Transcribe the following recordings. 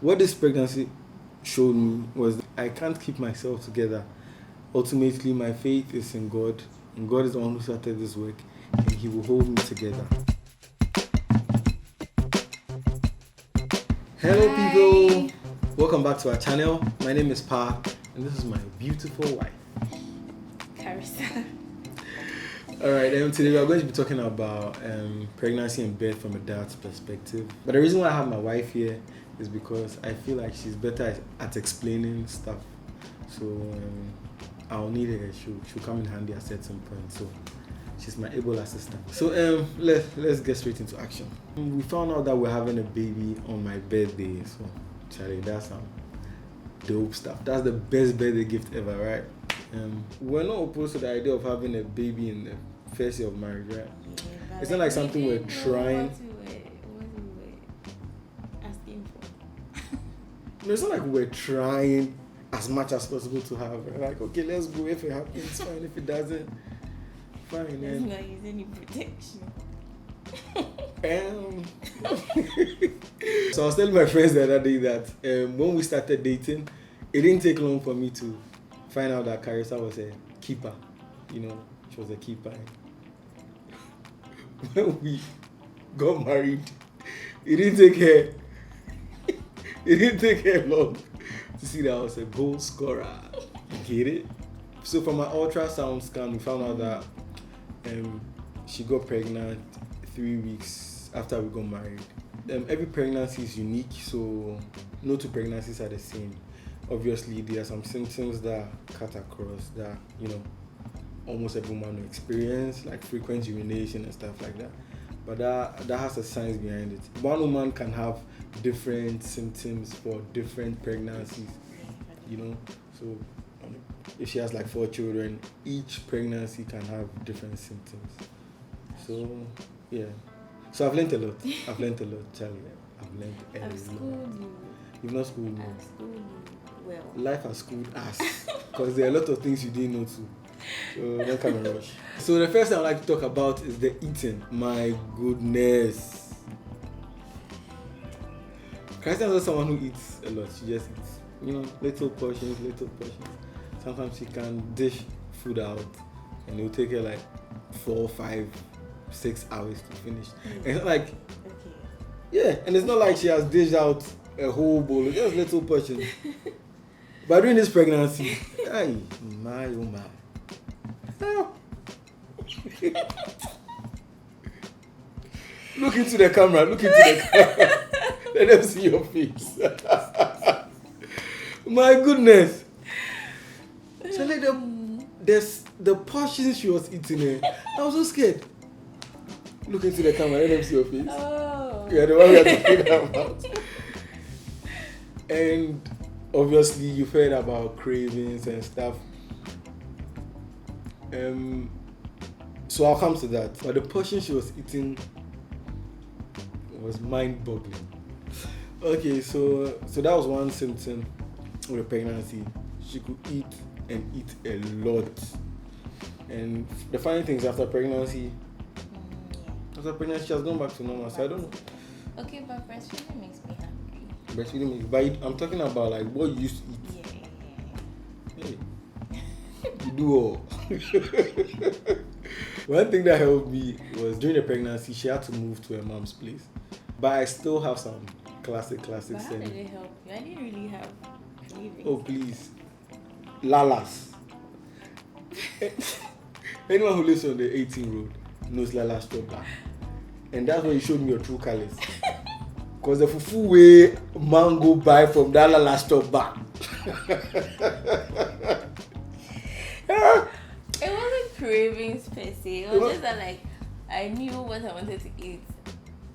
What this pregnancy showed me was that I can't keep myself together. Ultimately, my faith is in God, and God is the one who started this work, and He will hold me together. Hello, Hi. people. Welcome back to our channel. My name is Pa, and this is my beautiful wife, Charissa. Alright, today we are going to be talking about pregnancy and birth from a dad's perspective. But the reason why I have my wife here is because I feel like she's better at explaining stuff. So I'll need her. She'll come in handy at certain point. So she's my able assistant. So let's get straight into action. We found out that we're having a baby on my birthday. So Charlie, that's some dope stuff. That's the best birthday gift ever, right? We're not opposed to the idea of having a baby in the first year of marriage, right? Yeah, It's not like something we're trying. What we were asking for. No, it's not like we're trying as much as possible to have. We're like, okay, let's go. If it happens, fine. If it doesn't, fine. Let's not use any protection. So I was telling my friends the other day that when we started dating, it didn't take long for me to find out that Charissa was a keeper. You know, she was a keeper. When we got married, it didn't take her long to see that I was a goal scorer. You get it? So from my ultrasound scan, we found out that she got pregnant 3 weeks after we got married. Every pregnancy is unique, so no two pregnancies are the same. Obviously, there are some symptoms that cut across that, almost every woman will experience, like frequent urination and stuff like that. But that has a science behind it. One woman can have different symptoms for different pregnancies, So if she has like 4 children, each pregnancy can have different symptoms. So, yeah. So I've learned a lot, Charlie. I've learned a lot. I've schooled you. You've not schooled me. I've schooled you well. Life has schooled us because there are a lot of things you didn't know too. So don't come and rush. So the first thing I'd like to talk about is the eating. My goodness. Christian is not someone who eats a lot. She just eats, little portions. Sometimes she can dish food out and it will take her like 4, 5, 6 hours to finish. And it's not like, yeah, and it's not like she has dished out a whole bowl, just little portions. But during this pregnancy, ay, my oh my. Look into the camera. Let them see your face. My goodness. So like the portions she was eating, I was so scared. Look into the camera, let them see your face. Oh. Yeah, the one we are talking about. And obviously you've heard about cravings and stuff. So I'll come to that. But the portion she was eating was mind-boggling. Okay, so that was one symptom of the pregnancy. She could eat and eat a lot. And the funny thing is after pregnancy, she has gone back to normal. So I don't know. Okay, but breastfeeding makes me hungry. But I'm talking about like what you used to eat. Yeah. Hey, you do all. One thing that helped me was during the pregnancy, she had to move to her mom's place. But I still have some classic But how did saying. it help you? I didn't really have cravings. Oh, please. Lalas. Anyone who lives on the 18 road knows Lala stop back. And that's when you showed me your true colors. Because the fufu way mango buy from that Lala stop back. It wasn't cravings per se. It was just that like I knew what I wanted to eat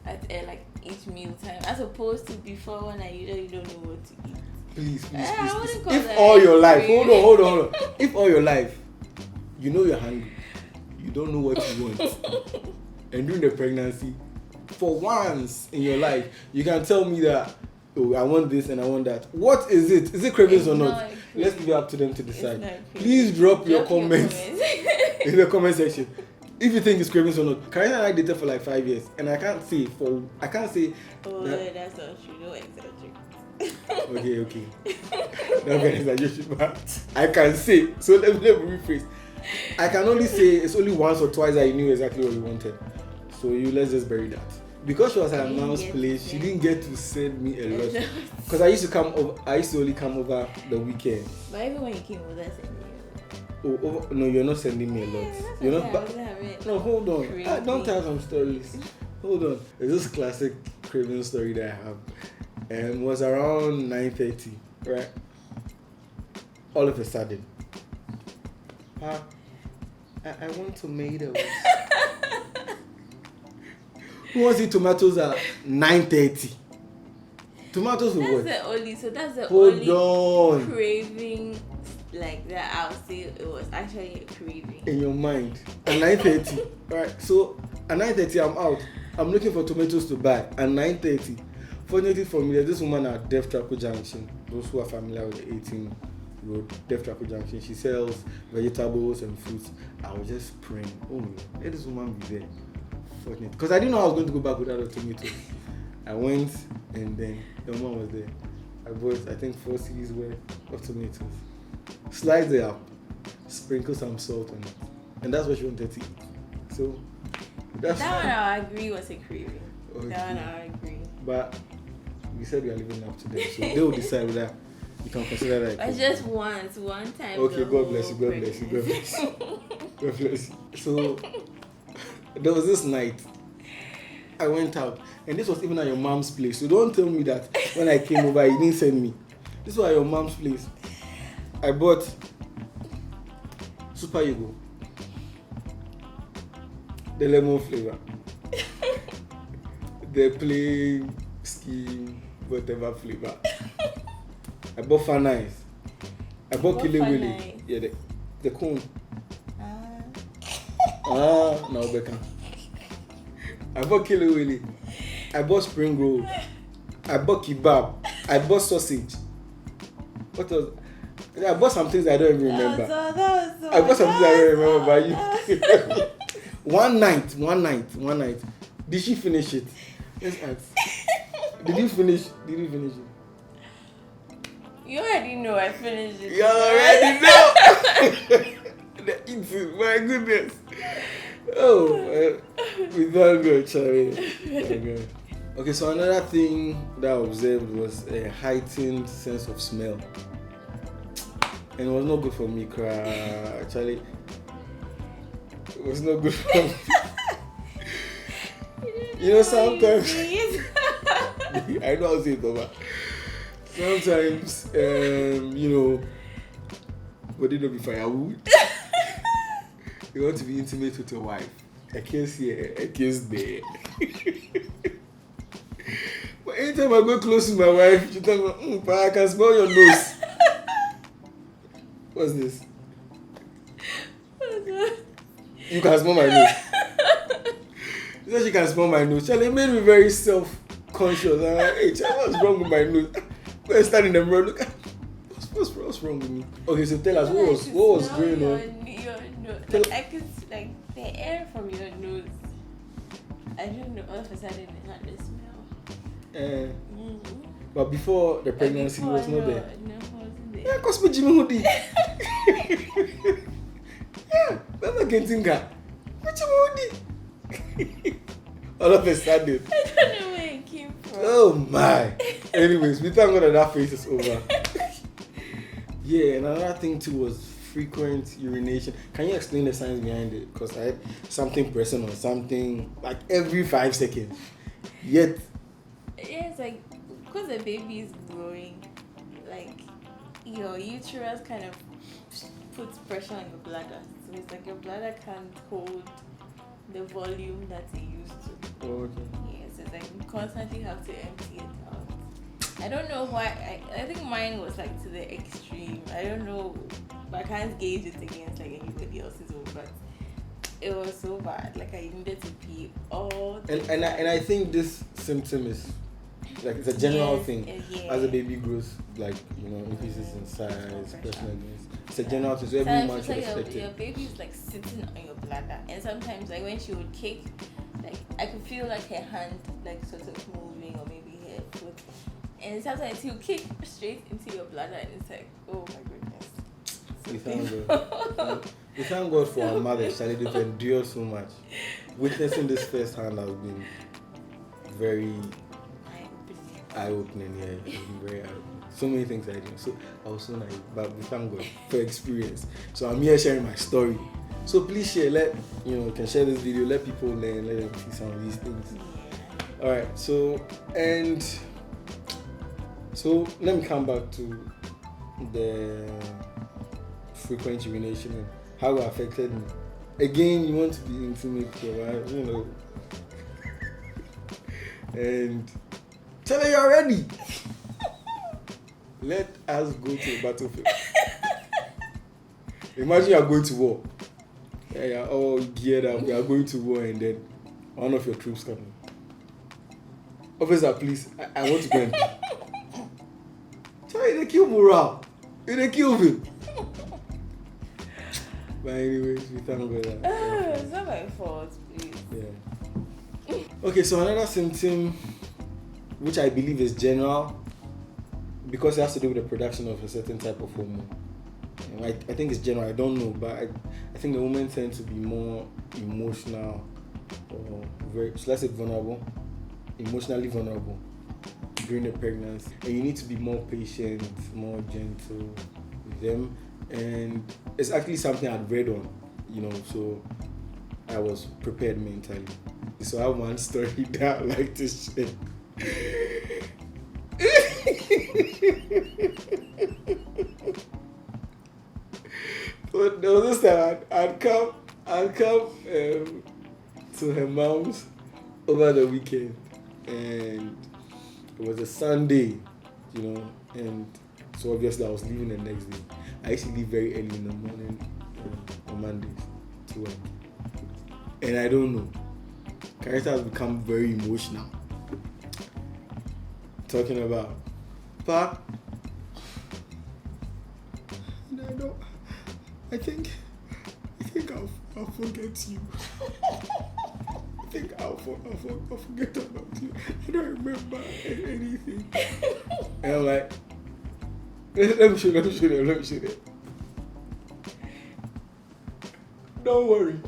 at like each meal time, as opposed to before when I usually don't know what to eat. Please. I wouldn't call If that all your life, craving. hold on. If all your life, you know you're hungry, you don't know what you want, and during the pregnancy, for once in your life, you can tell me that, oh, I want this and I want that. What is it? Is it cravings or not? Let's leave it up to them to decide. Please drop your comments in the comment section. If you think it's cravings or not. Charissa and I dated for like 5 years, and I can't say Oh, that's not true. Don't exaggerate. Okay. Not an exaggeration, but I can say. So let me rephrase. I can only say it's only once or twice I knew exactly what you wanted. So let's just bury that. Because she was at her mom's place, she didn't get to send me a lot. Because I used to only come over the weekend. But even when you came over, sending you. Oh, no, you're not sending me a lot. Yeah, You're not. No, hold on. Don't tell some stories. Hold on. There's this classic craving story that I have. It was around 9:30, right? All of a sudden, I want tomatoes. Who wants to eat tomatoes at 9:30? Tomatoes with what? That's the Hold only on. craving like that. I'll say it was actually a craving. In your mind. At 9:30. Right. So at 9:30 I'm out. I'm looking for tomatoes to buy at 9:30. Fortunately for me, there's this woman at Deaf Traco Junction. Those who are familiar with the 18 road, Deaf Traco Junction. She sells vegetables and fruits. I was just praying, oh no, let this woman be there. Fortunately. Because I didn't know I was going to go back without a tomato. I went and then the woman was there. I bought, I think, 4 cedis worth of tomatoes. Slice it up, sprinkle some salt on it. And that's what she wanted to eat. So, that one I agree was a craving. Okay. That one I agree. But we said we are living up to them. So they will decide whether you can consider that. But just one time. Okay, God bless you. God bless you. So, there was this night I went out, and this was even at your mom's place. So don't tell me that when I came over, you didn't send me. This was at your mom's place. I bought Super Ego, the lemon flavor, the plain skin, whatever flavor. I bought Fun Ice. I bought Kili Willy. Yeah, the cone. Now Becca. I bought Kili Willy. I bought spring roll. I bought kebab. I bought sausage. What else? I bought some things I don't even remember. I bought some things I don't remember about you. One night. Did she finish it? Let's ask. Did you finish it? You already know I finished it. You already know. The eating, my goodness. Oh, we thank God, Charissa. Okay, so another thing that I observed was a heightened sense of smell. And it was not good for me, Charlie. It was not good for me. You know, sometimes I know I'll say it over. Sometimes, but it don't be firewood. You want to be intimate with your wife. A kiss here, a kiss there. But anytime I go close to my wife, she tell me, I can smell your nose. What's this? You can smell my nose. She said she can smell my nose. Charlie, it made me very self-conscious. I'm like, hey, Charlie, what's wrong with my nose? Go and stand in the mirror, look. What's wrong with me? Okay, so tell us, what was going on? I could, the air from your nose. I don't know, all of a sudden it had the smell. But before the pregnancy, he was not there. No, it wasn't there. Yeah, because me Jimmy Hoodie. Yeah, that's not getting that. Hoodie. All of a sudden. I don't know where it came from. Oh my. Anyways, we thank God that phase is over. Yeah, and another thing too was frequent urination. Can you explain the science behind it? Because I had something pressing on something like every 5 seconds. Yet. Yeah, it's like because the baby is growing, like your uterus kind of puts pressure on your bladder. So it's like your bladder can't hold the volume that it used to. Oh, okay. Yes, it's like you constantly have to empty it out. I don't know why. I think mine was like to the extreme. I don't know. I can't gauge it against like anybody else's own, but it was so bad. Like I needed to pee all the time. And I think this symptom is like it's a general thing. As the baby grows, like increases in size, it's a general thing. So every month should expect it. Your baby is like sitting on your bladder, and sometimes like when she would kick, like I could feel like her hand like sort of moving, or maybe her foot. And sometimes he'll kick straight into your bladder, and it's like, oh my goodness. We thank God. We thank God for our mothers. Charlie, they've endured so much. Witnessing this firsthand has been very eye-opening. Yeah, it's been very eye-opening. So many things I did. So I was so naive, but we thank God for experience. So I'm here sharing my story. So please share. You can share this video. Let people learn. Let them see some of these things. All right. So let me come back to the frequent urination and how it affected me. Again, you want to be intimate, right? And tell her you're ready. Let us go to the battlefield. Imagine you are going to war. Yeah, you're all geared up. You are going to war, and then one of your troops coming. Officer, please, I want to go and. They kill morale. They kill me. But anyways, we thank God that. It's not my fault, please. Yeah. Okay, so another symptom, which I believe is general, because it has to do with the production of a certain type of hormone. I think it's general. I don't know, but I think the women tend to be more emotional, or let's say emotionally vulnerable during the pregnancy, and you need to be more patient, more gentle with them. And it's actually something I'd read on, so I was prepared mentally. So I have one story that I'd like to share. But there was this time I'd come to her mom's over the weekend, and it was a Sunday, and so obviously I was leaving the next day. I used to leave very early in the morning on Mondays to work. And I don't know, Charissa has become very emotional. Talking about, Pa, I think I'll forget you. I think I'll forget about you. I don't remember anything. And I'm like, let me show them. Don't worry.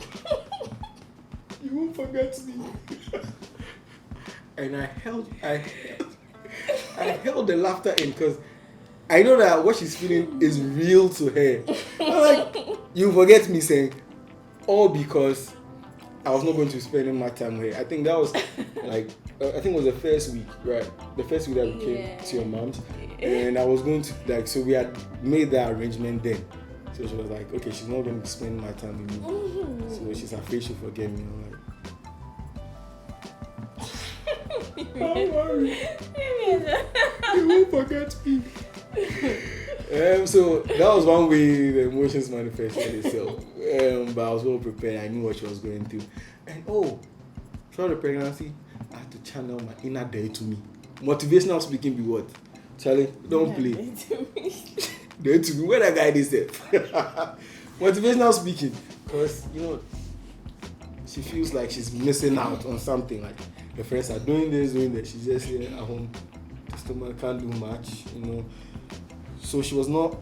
You won't forget me. And I held the laughter in, because I know that what she's feeling is real to her. I'm like, you forget me, saying, all because I was not going to spend my time with her. I think that was like, I think it was the first week, right? The first week that we came to your mom's. And I was going to, so we had made that arrangement then. So she was like, okay, she's not going to spend my time with me. Mm-hmm. So she's afraid she'll forget me. I'm like, don't worry. You won't forget me. So that was one way the emotions manifested itself. But I was well prepared. I knew what she was going through. And throughout the pregnancy, I had to channel my inner day to me. Motivational speaking be what? Charlie, don't play. Day to me. Where that guy is there? Motivational speaking. Because, she feels like she's missing out on something. Like, the friends are doing this. She's just here at home. The stomach can't do much, So she was not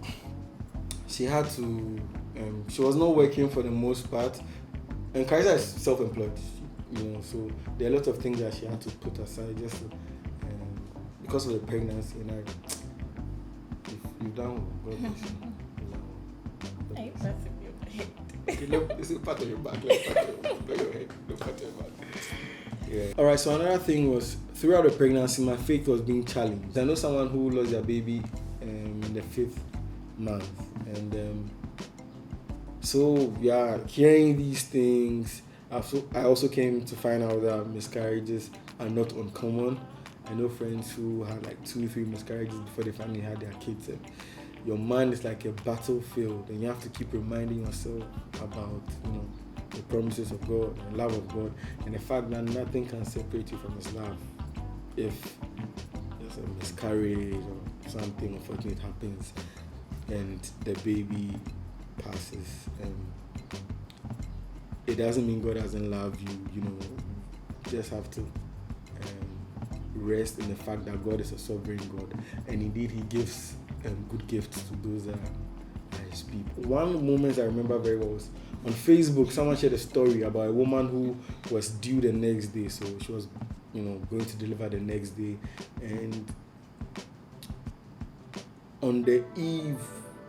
working for the most part. And Charissa is self-employed, so there are a lot of things that she had to put aside just because of the pregnancy. And you've done well. God bless you. Are you pressing your head? Okay, look, this is part of your back. Let's part of your head. Look part of your back. Yeah. All right. So another thing was, throughout the pregnancy, my faith was being challenged. I know someone who lost their baby in the 5th month, and so yeah, hearing these things, I also came to find out that miscarriages are not uncommon. I know friends who had like 2-3 miscarriages before they finally had their kids. And your mind is like a battlefield, and you have to keep reminding yourself about the promises of God, the love of God, and the fact that nothing can separate you from His love. If there's a miscarriage or something unfortunate happens and the baby passes, it doesn't mean God doesn't love you. You just have to rest in the fact that God is a sovereign God, and indeed He gives good gifts to those that are His people. One moment I remember very well was on Facebook. Someone shared a story about a woman who was due the next day, so she was, going to deliver the next day, and on the eve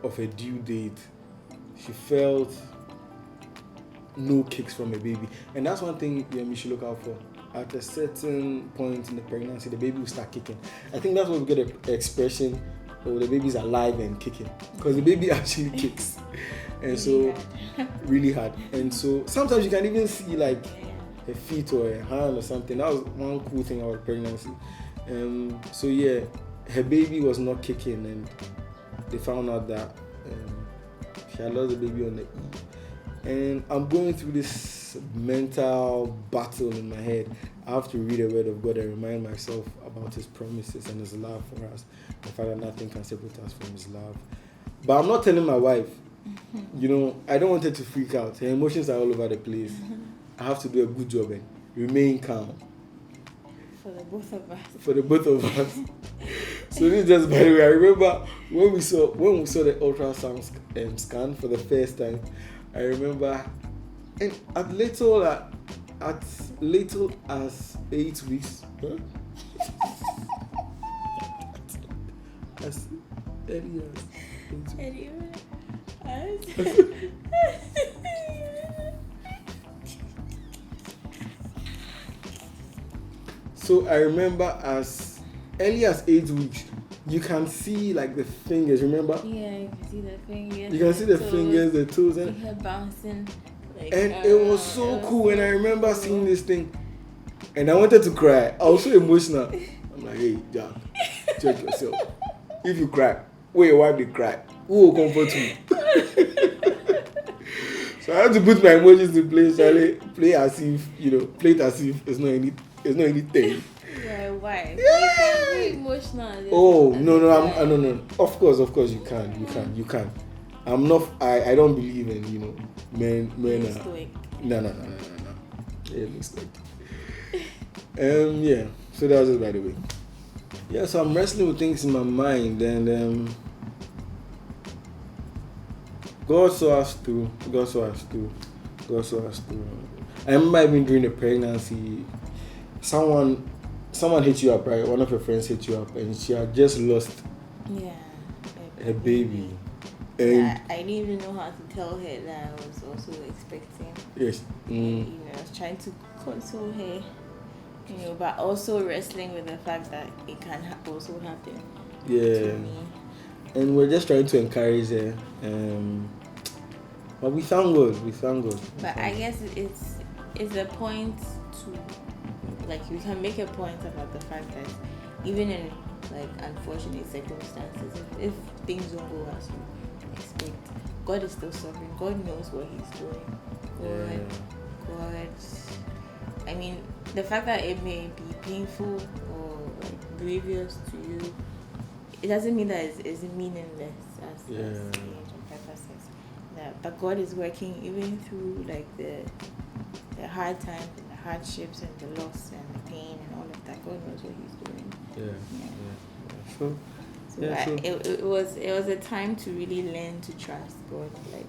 of a due date, she felt no kicks from a baby. And that's one thing you should look out for. At a certain point in the pregnancy, the baby will start kicking. I think that's where we get the expression, oh, the baby's alive and kicking. Because the baby actually kicks. And so, really hard. And so, sometimes you can even see like a feet or a hand or something. That was one cool thing about pregnancy. So yeah, her baby was not kicking, and they found out that she had lost the baby on the eve. And I'm going through this mental battle in my head. I have to read the word of God and remind myself about His promises and His love for us. The fact that nothing can separate us from His love. But I'm not telling my wife. I don't want her to freak out. Her emotions are all over the place. I have to do a good job and remain calm. For the both of us. So this is just, by the way, I remember when we saw the ultrasound scan for the first time. I remember, and at little as 8 weeks, as early as 8 weeks. So I remember as early as 8 weeks, you can see like the fingers, remember? Yeah, you can see the fingers. You can see the fingers, the toes, and her bouncing. And it was so cool. And I remember seeing this thing, and I wanted to cry. I was so emotional. I'm like, hey, Jack, check yourself. If you cry, where your wife did cry, who will comfort you? So I had to put my emotions in place, Charlie. Play it as if it's not anything. Yeah, why? Yeah. You can be emotional. Oh no, no. Of course you can. I'm not. I don't believe in men are. No. It looks like. Yeah. So that was it, by the way. Yeah. So I'm wrestling with things in my mind, and God saw us through. I remember even during the pregnancy, someone hit you up, right? One of your friends hit you up, and she had just lost her baby. And I didn't even know how to tell her that I was also expecting. Yes. I was trying to console her, but also wrestling with the fact that it can also happen to me. And we're just trying to encourage her. But we thank God. But I guess it's a point to, like, you can make a point about the fact that even in like unfortunate circumstances, if things don't go as you expect, God is still sovereign. God knows what He's doing. God. I mean, the fact that it may be painful or like grievous to you, it doesn't mean that it's meaningless as purposes. But God is working even through like the hard times and the hardships and the loss and the pain and all of that. God knows what He's doing. It was a time to really learn to trust God, like,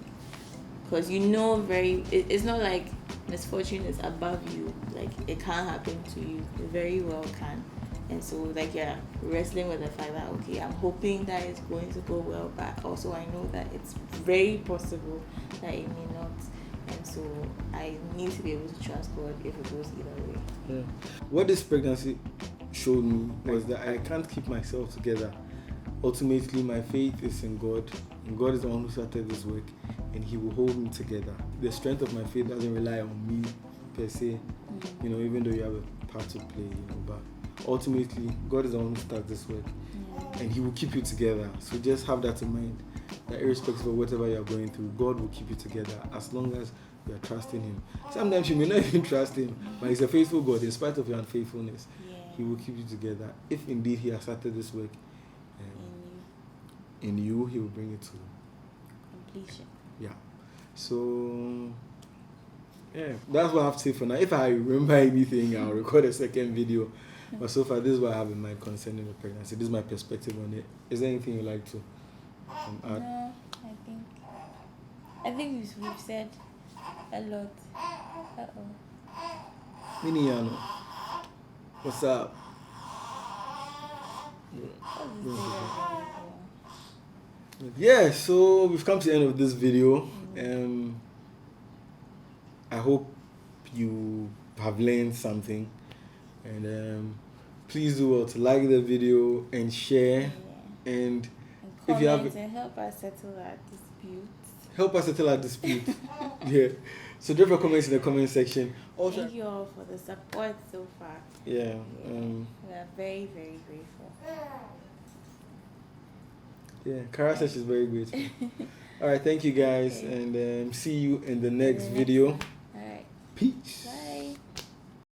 because it's not like misfortune is above you, like it can't happen to you. It very well can. And so, like, wrestling with the fact that, okay, I'm hoping that it's going to go well, but also I know that it's very possible that it may not. And so, I need to be able to trust God if it goes either way. Yeah. What this pregnancy showed me was that I can't keep myself together. Ultimately, my faith is in God, and God is the one who started this work, and He will hold me together. The strength of my faith doesn't rely on me per se, even though you have a part to play, but ultimately, God is the one who starts this work, and He will keep you together. So just have that in mind, that irrespective of whatever you are going through, God will keep you together as long as you are trusting Him. Sometimes you may not even trust Him, but He's a faithful God. In spite of your unfaithfulness, He will keep you together. If indeed He has started this work in you, He will bring it to completion. Yeah. So that's what I have to say for now. If I remember anything, I'll record a second video. But so far, this is what I have in mind concerning the pregnancy. This is my perspective on it. Is there anything you'd like to add? No, I think we've said a lot. Miniano, what's up? Yeah, so we've come to the end of this video. I hope you have learned something, and please do well to like the video and share, and if you have and help us settle our disputes. Help us settle our dispute. Yeah. So drop your comments in the comment section. Also, thank you all for the support so far. Yeah. We are very, very grateful. Yeah, Kara says she's very grateful. All right, thank you guys, and see you in the next video. All right. Peace. Bye.